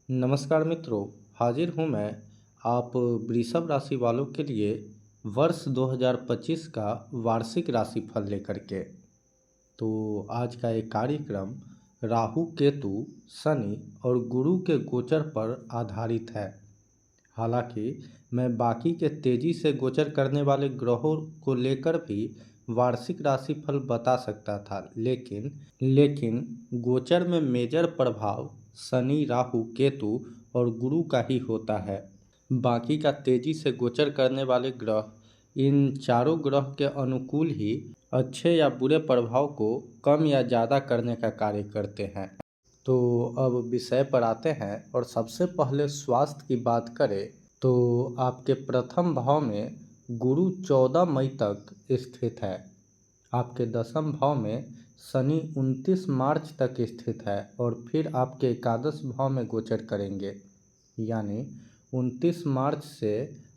नमस्कार मित्रों, हाजिर हूँ मैं आप वृषभ राशि वालों के लिए वर्ष 2025 का वार्षिक राशिफल लेकर के। तो आज का ये कार्यक्रम राहु, केतु, शनि और गुरु के गोचर पर आधारित है। हालांकि मैं बाकी के तेजी से गोचर करने वाले ग्रहों को लेकर भी वार्षिक राशिफल बता सकता था, लेकिन गोचर में मेजर प्रभाव शनि, राहु, केतु और गुरु का ही होता है। बाकी का तेजी से गोचर करने वाले ग्रह इन चारों ग्रह के अनुकूल ही अच्छे या बुरे प्रभाव को कम या ज़्यादा करने का कार्य करते हैं। तो अब विषय पर आते हैं और सबसे पहले स्वास्थ्य की बात करें तो आपके प्रथम भाव में गुरु 14 मई तक स्थित है। आपके दसम भाव में शनि 29 मार्च तक स्थित है और फिर आपके एकादश भाव में गोचर करेंगे, यानी 29 मार्च से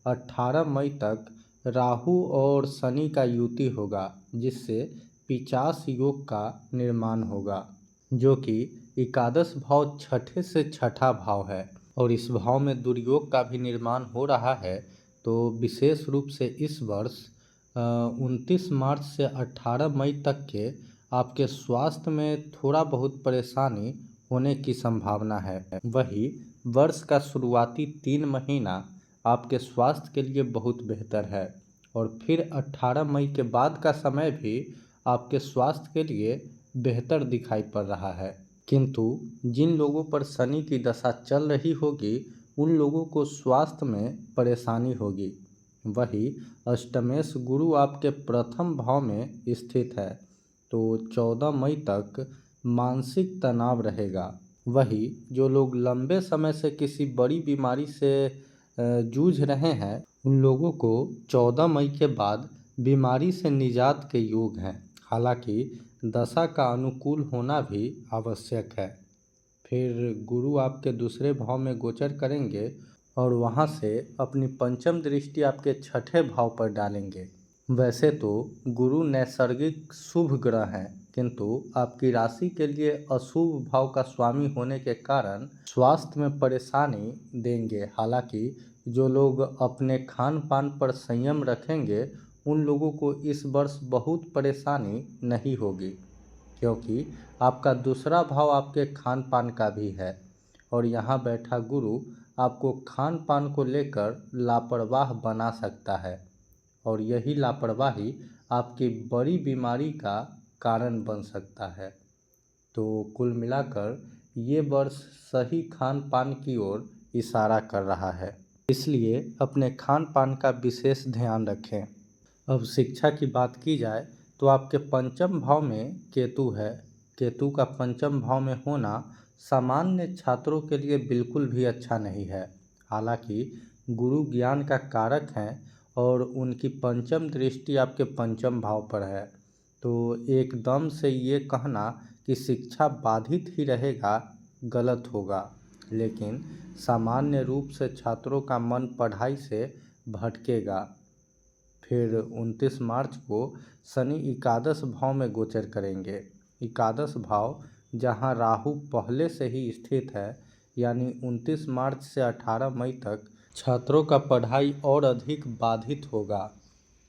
18 मई तक राहु और शनि का युति होगा, जिससे पिचास योग का निर्माण होगा, जो कि एकादश भाव छठे से छठा भाव है और इस भाव में दुर्योग का भी निर्माण हो रहा है। तो विशेष रूप से इस वर्ष 29 मार्च से 18 मई तक के आपके स्वास्थ्य में थोड़ा बहुत परेशानी होने की संभावना है। वही वर्ष का शुरुआती 3 महीना आपके स्वास्थ्य के लिए बहुत बेहतर है और फिर 18 मई के बाद का समय भी आपके स्वास्थ्य के लिए बेहतर दिखाई पड़ रहा है। किंतु जिन लोगों पर शनि की दशा चल रही होगी उन लोगों को स्वास्थ्य में परेशानी होगी। वही अष्टमेश गुरु आपके प्रथम भाव में स्थित है, तो 14 मई तक मानसिक तनाव रहेगा। वही जो लोग लंबे समय से किसी बड़ी बीमारी से जूझ रहे हैं उन लोगों को 14 मई के बाद बीमारी से निजात के योग हैं। हालांकि दशा का अनुकूल होना भी आवश्यक है। फिर गुरु आपके दूसरे भाव में गोचर करेंगे और वहां से अपनी पंचम दृष्टि आपके छठे भाव पर डालेंगे। वैसे तो गुरु नैसर्गिक शुभ ग्रह हैं, किंतु आपकी राशि के लिए अशुभ भाव का स्वामी होने के कारण स्वास्थ्य में परेशानी देंगे। हालांकि जो लोग अपने खान पान पर संयम रखेंगे उन लोगों को इस वर्ष बहुत परेशानी नहीं होगी, क्योंकि आपका दूसरा भाव आपके खान पान का भी है और यहाँ बैठा गुरु आपको खान पान को लेकर लापरवाह बना सकता है और यही लापरवाही आपकी बड़ी बीमारी का कारण बन सकता है। तो कुल मिलाकर ये वर्ष सही खान पान की ओर इशारा कर रहा है, इसलिए अपने खान पान का विशेष ध्यान रखें। अब शिक्षा की बात की जाए तो आपके पंचम भाव में केतु है। केतु का पंचम भाव में होना सामान्य छात्रों के लिए बिल्कुल भी अच्छा नहीं है। हालांकि गुरु ज्ञान का कारक हैं और उनकी पंचम दृष्टि आपके पंचम भाव पर है, तो एकदम से ये कहना कि शिक्षा बाधित ही रहेगा गलत होगा। लेकिन सामान्य रूप से छात्रों का मन पढ़ाई से भटकेगा। फिर 29 मार्च को शनि एकादश भाव में गोचर करेंगे। एकादश भाव जहां राहु पहले से ही स्थित है, यानी 29 मार्च से 18 मई तक छात्रों का पढ़ाई और अधिक बाधित होगा।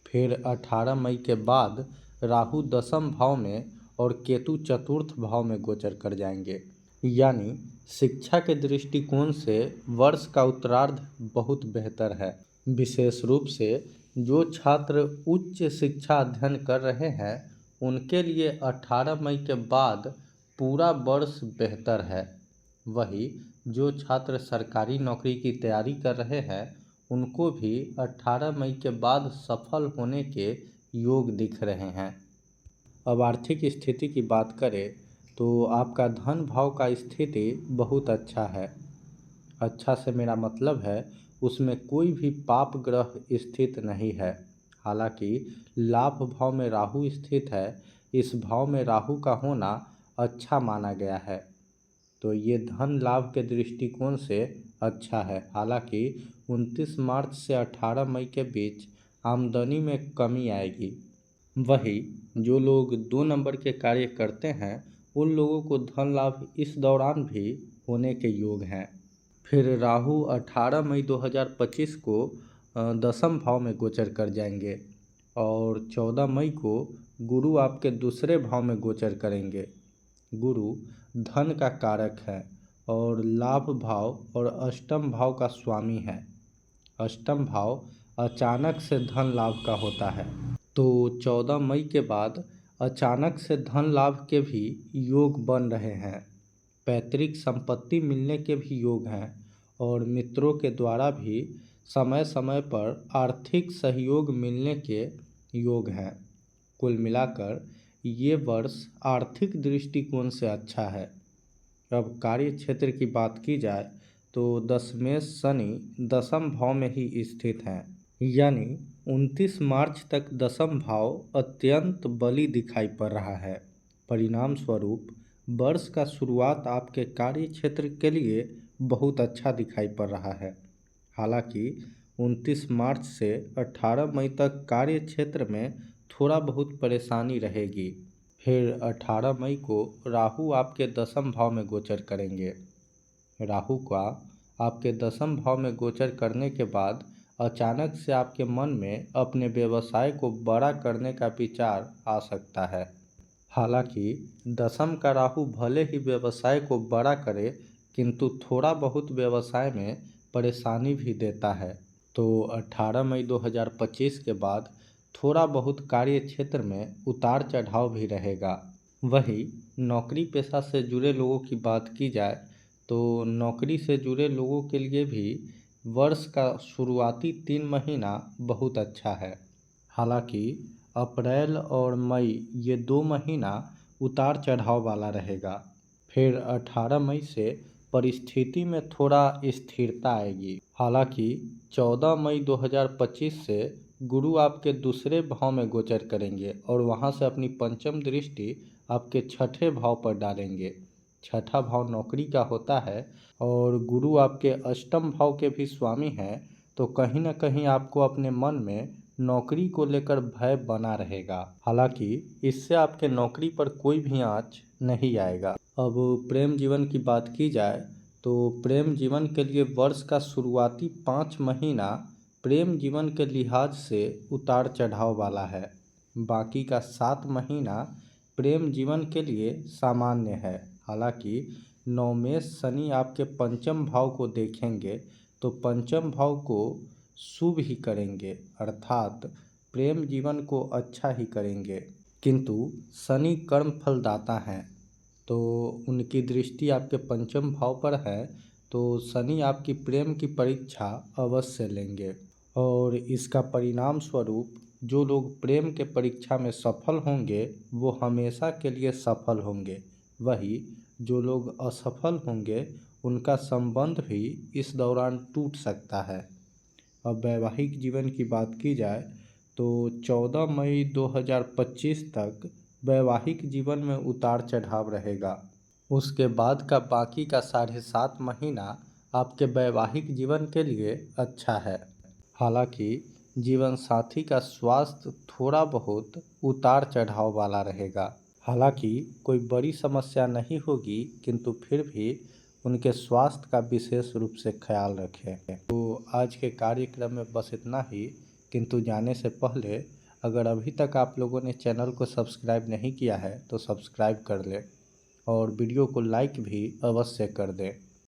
फिर 18 मई के बाद राहु दसम भाव में और केतु चतुर्थ भाव में गोचर कर जाएंगे, यानी शिक्षा के दृष्टिकोण से वर्ष का उत्तरार्ध बहुत बेहतर है। विशेष रूप से जो छात्र उच्च शिक्षा अध्ययन कर रहे हैं उनके लिए 18 मई के बाद पूरा वर्ष बेहतर है। वही जो छात्र सरकारी नौकरी की तैयारी कर रहे हैं उनको भी 18 मई के बाद सफल होने के योग दिख रहे हैं। अब आर्थिक स्थिति की बात करें तो आपका धन भाव का स्थिति बहुत अच्छा है। अच्छा से मेरा मतलब है उसमें कोई भी पाप ग्रह स्थित नहीं है। हालांकि लाभ भाव में राहु स्थित है, इस भाव में राहु का होना अच्छा माना गया है, तो ये धन लाभ के दृष्टिकोण से अच्छा है। हालांकि 29 मार्च से 18 मई के बीच आमदनी में कमी आएगी। वही जो लोग 2 नंबर के कार्य करते हैं उन लोगों को धन लाभ इस दौरान भी होने के योग हैं। फिर राहु 18 मई 2025 को दसम भाव में गोचर कर जाएंगे और 14 मई को गुरु आपके दूसरे भाव में गोचर करेंगे। गुरु धन का कारक है और लाभ भाव और अष्टम भाव का स्वामी है। अष्टम भाव अचानक से धन लाभ का होता है। तो 14 मई के बाद अचानक से धन लाभ के भी योग बन रहे हैं। पैतृक संपत्ति मिलने के भी योग हैं और मित्रों के द्वारा भी समय समय पर आर्थिक सहयोग मिलने के योग हैं। कुल मिलाकर ये वर्ष आर्थिक दृष्टिकोण से अच्छा है। अब कार्य क्षेत्र की बात की जाए तो दशमेश शनि दसम भाव में ही स्थित हैं, यानी 29 मार्च तक दसम भाव अत्यंत बली दिखाई पड़ रहा है। परिणाम स्वरूप वर्ष का शुरुआत आपके कार्य क्षेत्र के लिए बहुत अच्छा दिखाई पड़ रहा है। हालांकि 29 मार्च से 18 मई तक कार्य क्षेत्र में थोड़ा बहुत परेशानी रहेगी। फिर 18 मई को राहु आपके दसम भाव में गोचर करेंगे। राहु का आपके दसम भाव में गोचर करने के बाद अचानक से आपके मन में अपने व्यवसाय को बड़ा करने का विचार आ सकता है। हालांकि दसम का राहु भले ही व्यवसाय को बड़ा करे, किंतु थोड़ा बहुत व्यवसाय में परेशानी भी देता है। तो 18 मई 2025 के बाद थोड़ा बहुत कार्य क्षेत्र में उतार चढ़ाव भी रहेगा। वही नौकरी पेशा से जुड़े लोगों की बात की जाए तो नौकरी से जुड़े लोगों के लिए भी वर्ष का शुरुआती 3 महीना बहुत अच्छा है। हालांकि अप्रैल और मई ये 2 महीना उतार चढ़ाव वाला रहेगा। फिर 18 मई से परिस्थिति में थोड़ा स्थिरता आएगी। हालांकि 14 मई 2025 से गुरु आपके दूसरे भाव में गोचर करेंगे और वहां से अपनी पंचम दृष्टि आपके छठे भाव पर डालेंगे। छठा भाव नौकरी का होता है और गुरु आपके अष्टम भाव के भी स्वामी हैं, तो कहीं ना कहीं आपको अपने मन में नौकरी को लेकर भय बना रहेगा। हालांकि इससे आपके नौकरी पर कोई भी आंच नहीं आएगा। अब प्रेम जीवन की बात की जाए तो प्रेम जीवन के लिए वर्ष का शुरुआती 5 महीना प्रेम जीवन के लिहाज से उतार चढ़ाव वाला है। बाकी का 7 महीना प्रेम जीवन के लिए सामान्य है। हालांकि नवमेश शनि आपके पंचम भाव को देखेंगे तो पंचम भाव को शुभ ही करेंगे, अर्थात प्रेम जीवन को अच्छा ही करेंगे। किंतु शनि कर्म फलदाता हैं, तो उनकी दृष्टि आपके पंचम भाव पर है, तो शनि आपकी प्रेम की परीक्षा अवश्य लेंगे और इसका परिणाम स्वरूप जो लोग प्रेम के परीक्षा में सफल होंगे वो हमेशा के लिए सफल होंगे। वही जो लोग असफल होंगे उनका संबंध भी इस दौरान टूट सकता है। अब वैवाहिक जीवन की बात की जाए तो 14 मई 2025 तक वैवाहिक जीवन में उतार चढ़ाव रहेगा। उसके बाद का बाकी का 7.5 महीना आपके वैवाहिक जीवन के लिए अच्छा है। हालांकि जीवन साथी का स्वास्थ्य थोड़ा बहुत उतार चढ़ाव वाला रहेगा। हालांकि कोई बड़ी समस्या नहीं होगी, किंतु फिर भी उनके स्वास्थ्य का विशेष रूप से ख्याल रखें। तो आज के कार्यक्रम में बस इतना ही, किंतु जाने से पहले अगर अभी तक आप लोगों ने चैनल को सब्सक्राइब नहीं किया है तो सब्सक्राइब कर लें और वीडियो को लाइक भी अवश्य कर दें।